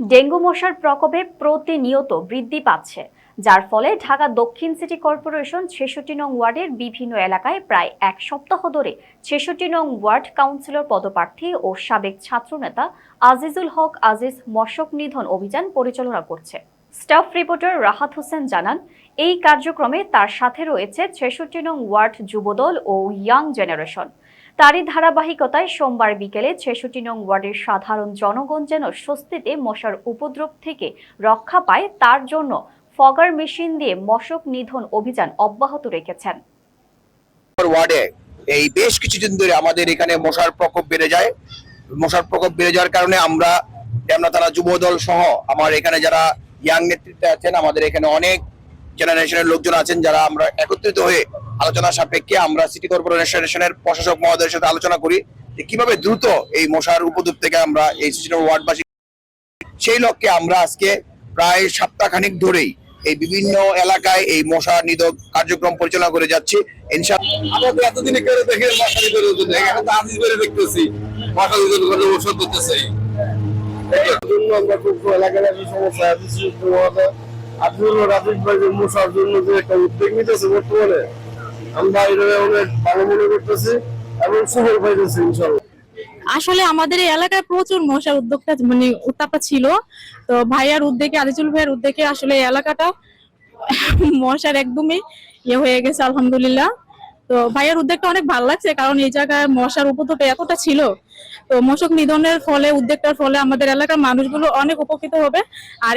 Dengue মশার প্রকোপে প্রতিনিয়ত বৃদ্ধি পাচ্ছে, যার ফলে ঢাকা দক্ষিণ সিটি কর্পোরেশন ৬৬ নং ওয়ার্ডের বিভিন্ন এলাকায় প্রায় এক সপ্তাহ ধরে ৬৬ নং ওয়ার্ড কাউন্সিলর পদপ্রার্থী ও সাবেক ছাত্রনেতা আজিজুল হক আজিজ মশক নিধন অভিযান পরিচালনা করছে। স্টাফ রিপোর্টার রাহাত হোসেন জানান, এই কার্যক্রমে তার সাথে রয়েছে ৬৬ নং ওয়ার্ড যুবদল ও ইয়াং জেনারেশন। তারই ধারাবাহিকতায় সোমবার বিকেলে ৬৬ নং ওয়ার্ডের সাধারণ জনগণ যেন স্বস্তিতে মশার উপদ্রব থেকে রক্ষা পায় তার জন্য ফগার মেশিন দিয়ে মশক নিধন অভিযান অব্যাহত রেখেছেন। ওয়ার্ডে এই বেশ কিছুদিন ধরে আমাদের এখানে মশার প্রকোপ বেড়ে যায়। মশার প্রকোপ বেড়ে যাওয়ার কারণে আমরা ডেমরা থানা যুবদল সহ আমার এখানে যারা ইয়াং নেতৃত্বে আছেন, আমাদের এখানে অনেক জেনারেশনের লোকজন আছেন, যারা আমরা একত্রিত হয়ে আলোচনা সাপেক্ষে আমরা সিটি কর্পোরেশনের প্রশাসক মহোদয়ের সাথে আলোচনা করি যে কিভাবে দ্রুত এই মশার উপদ্রব থেকে আমরা এই ওয়ার্ডবাসী, সেই লক্ষ্যে আমরা আজকে প্রায় সপ্তাহখানিক ধরেই এই বিভিন্ন এলাকায় এই মশা নিধন কার্যক্রম পরিচালনা করে যাচ্ছি। আমাদের এতদিনে কেউ দেখে মশা নিধনের জন্য এখন তো আজিজ করে দেখতেছি মশা নিধন করে ওষুধ করতেছে। আমরা খুব এলাকার সমস্যা মশার জন্য যে একটা উদ্যোগ নিতেছে বর্তমানে, আমরা এভাবে অনেক ভালো মনে করতেছি এবং সুফল পাইতেছি ইনশাআল্লাহ। আসলে আমাদের এই এলাকায় প্রচুর মশার উদ্যোগটা উত্তাপটা ছিল। তো ভাইয়ার উদ্যোগে, আজিজুল ভাইয়ের উদ্যোগে আসলে এই এলাকাটা মশার একদমই হয়ে গেছে আলহামদুলিল্লাহ। তো ভাইয়ার উদ্যোগটা অনেক ভালো লাগছে, কারণ এই জায়গায় মশার উপদ্রব এতটা ছিল। তো মশক নিধনের ফলে, উদ্যোগটার ফলে আমাদের এলাকার মানুষগুলো অনেক উপকৃত হবে। আর